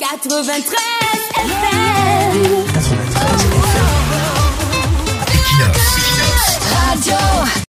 93 FM. 93 Radio.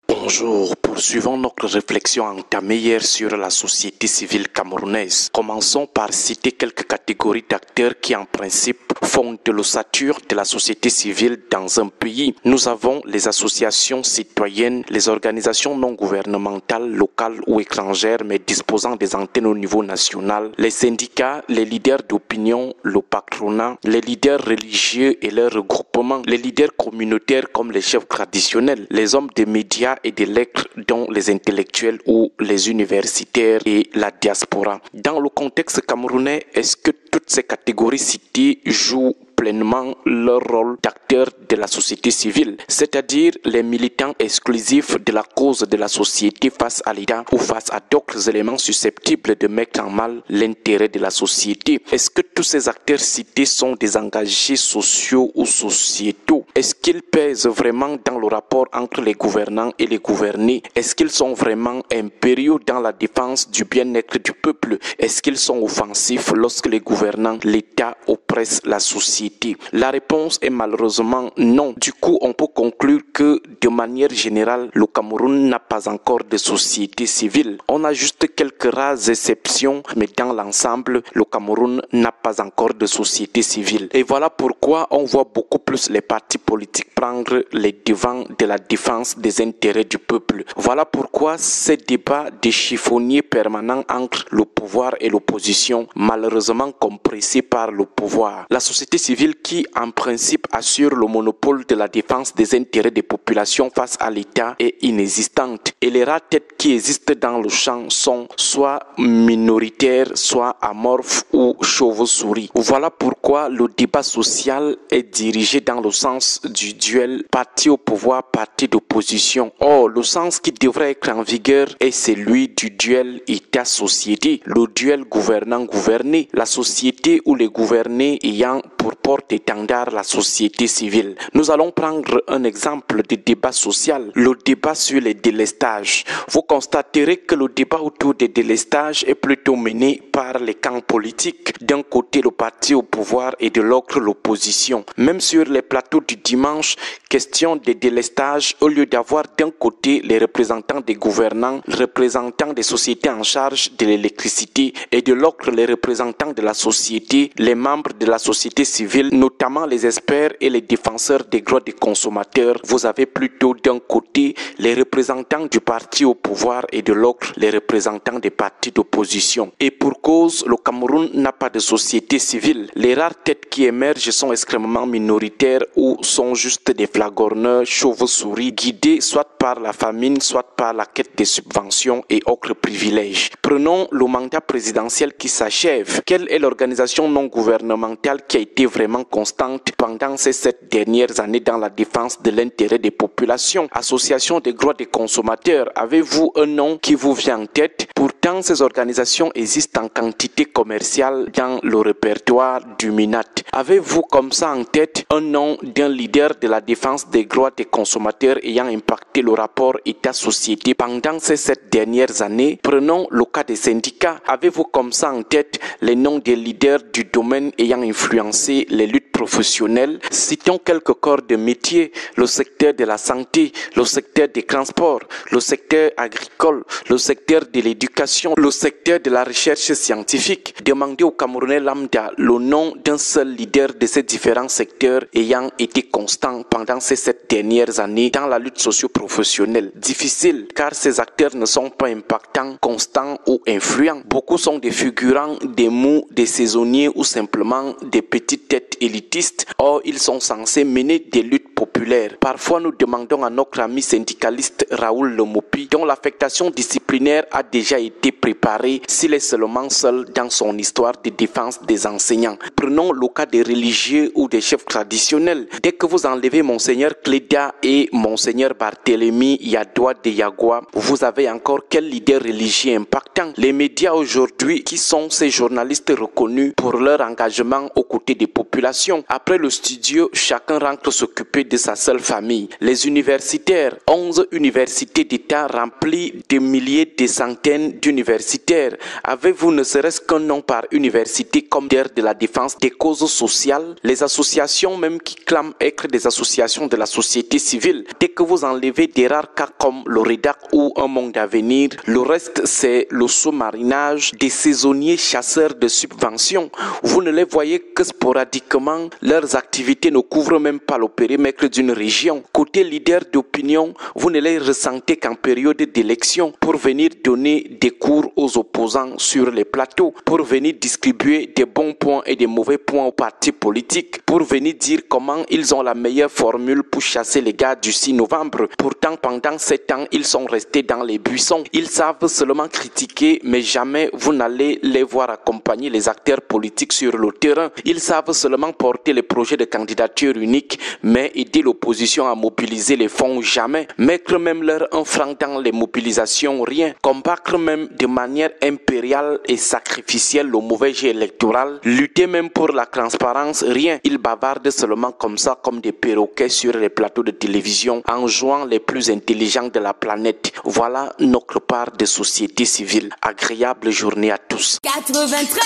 Bonjour, poursuivons notre réflexion entamée hier sur la société civile camerounaise. Commençons par citer quelques catégories d'acteurs qui en principe font de l'ossature de la société civile dans un pays. Nous avons les associations citoyennes, les organisations non gouvernementales, locales ou étrangères mais disposant des antennes au niveau national, les syndicats, les leaders d'opinion, le patronat, les leaders religieux et leurs regroupements, les leaders communautaires comme les chefs traditionnels, les hommes des médias et des lettres dont les intellectuels ou les universitaires et la diaspora. Dans le contexte camerounais, est-ce que toutes ces catégories citées jouent pleinement leur rôle d'acteurs de la société civile, c'est-à-dire les militants exclusifs de la cause de la société face à l'État ou face à d'autres éléments susceptibles de mettre en mal l'intérêt de la société? Est-ce que tous ces acteurs cités sont des engagés sociaux ou sociétaux? Est-ce qu'ils pèsent vraiment dans le rapport entre les gouvernants et les gouvernés? Est-ce qu'ils sont vraiment impériaux dans la défense du bien-être du peuple? Est-ce qu'ils sont offensifs lorsque les gouvernants, l'État oppressent la société? La réponse est malheureusement non. Du coup, on peut conclure que de manière générale, le Cameroun n'a pas encore de société civile. On a juste quelques rares exceptions, mais dans l'ensemble, le Cameroun n'a pas encore de société civile. Et voilà pourquoi on voit beaucoup plus les partis politiques prendre les devants de la défense des intérêts du peuple. Voilà pourquoi ces débats de chiffonniers permanents entre le pouvoir et l'opposition, malheureusement compressés par le pouvoir. La société civile qui, en principe, assure le monopole de la défense des intérêts des populations face à l'État est inexistante. Et les rares têtes qui existent dans le champ sont soit minoritaires, soit amorphes ou chauves-souris. Voilà pourquoi le débat social est dirigé dans le sens du duel parti au pouvoir, parti d'opposition. Or, le sens qui devrait être en vigueur est celui du duel État-société, le duel gouvernant-gouverné, la société ou les gouvernés ayant pour porte-étendard la société civile. Nous allons prendre un exemple de débat social, le débat sur les délestages. Vous constaterez que le débat autour des délestages est plutôt mené par les camps politiques. D'un côté, le parti au pouvoir et de l'autre, l'opposition. Même sur les plateaux du dimanche, question des délestages, au lieu d'avoir d'un côté les représentants des gouvernants, représentants des sociétés en charge de l'électricité et de l'autre les représentants de la société, les membres de la société civile, notamment les experts et les défenseurs des droits des consommateurs, vous avez plutôt d'un côté les représentants du parti au pouvoir et de l'autre les représentants des partis d'opposition. Et pour cause, le Cameroun n'a pas de société civile. Les rares têtes qui émergent sont extrêmement minoritaires ou sont juste des flagorneurs chauves-souris guidés soit par la famine, soit par la quête des subventions et autres privilèges. Prenons le mandat présidentiel qui s'achève. Quelle est l'organisation non gouvernementale qui a été vraiment constante pendant ces 7 dernières années dans la défense de l'intérêt des populations? Association des droits des consommateurs, avez-vous un nom qui vous vient en tête? Pourtant, ces organisations existent en quantité commerciale dans le répertoire du MINAT. Avez-vous comme ça en tête un nom d'un leader de la défense des droits des consommateurs ayant impacté le rapport État-société pendant ces 7 dernières années? Prenons le cas des syndicats. Avez-vous comme ça en tête les noms des leaders du domaine ayant influencé les luttes professionnelles? Citons quelques corps de métier: le secteur de la santé, le secteur des transports, le secteur agricole, le secteur de l'éducation, le secteur de la recherche scientifique. Demandez au Camerounais lambda le nom d'un seul leader de ces différents secteurs ayant été constant pendant ces 7 dernières années dans la lutte socio-professionnelle. Difficile, car ces acteurs ne sont pas impactants, constants ou influents. Beaucoup sont des figurants, des mous, des saisonniers ou simplement des petites têtes élitistes. Or, ils sont censés mener des luttes populaires. Parfois, nous demandons à notre ami syndicaliste Raoul Lemopi, dont l'affectation disciplinaire a déjà été préparée, s'il est seulement seul dans son histoire de défense des enseignants. Prenons le cas des religieux ou des chefs traditionnels. Dès que vous enlevez Monseigneur Cléda et Monseigneur Barthélemy Yadoua de Yagua, vous avez encore quel leader religieux impactant? Les médias aujourd'hui, qui sont ces journalistes reconnus pour leur engagement aux côtés des populations. Après le studio, chacun rentre s'occuper de sa sa seule famille. Les universitaires, 11 universités d'État remplies de milliers, des centaines d'universitaires. Avez-vous ne serait-ce qu'un nom par université comme d'air de la défense des causes sociales? Les associations même qui clament être des associations de la société civile. Dès que vous enlevez des rares cas comme le REDAC ou un monde d'avenir, le reste c'est le sous-marinage des saisonniers chasseurs de subventions. Vous ne les voyez que sporadiquement, leurs activités ne couvrent même pas le périmètre d'une région. Côté leader d'opinion, vous ne les ressentez qu'en période d'élection pour venir donner des cours aux opposants sur les plateaux, pour venir distribuer des bons points et des mauvais points aux partis politiques, pour venir dire comment ils ont la meilleure formule pour chasser les gars du 6 novembre. Pourtant, pendant 7 ans, ils sont restés dans les buissons. Ils savent seulement critiquer, mais jamais vous n'allez les voir accompagner les acteurs politiques sur le terrain. Ils savent seulement porter les projets de candidature unique, mais aider l'opposition à mobiliser les fonds, jamais. Mettre même leur un franc dans les mobilisations, rien. Combattre même de manière impériale et sacrificielle le mauvais jeu électoral. Lutter même pour la transparence, rien. Ils bavardent seulement comme ça, comme des perroquets sur les plateaux de télévision, en jouant les plus intelligents de la planète. Voilà notre part de société civile. Agréable journée à tous. 93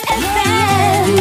FM.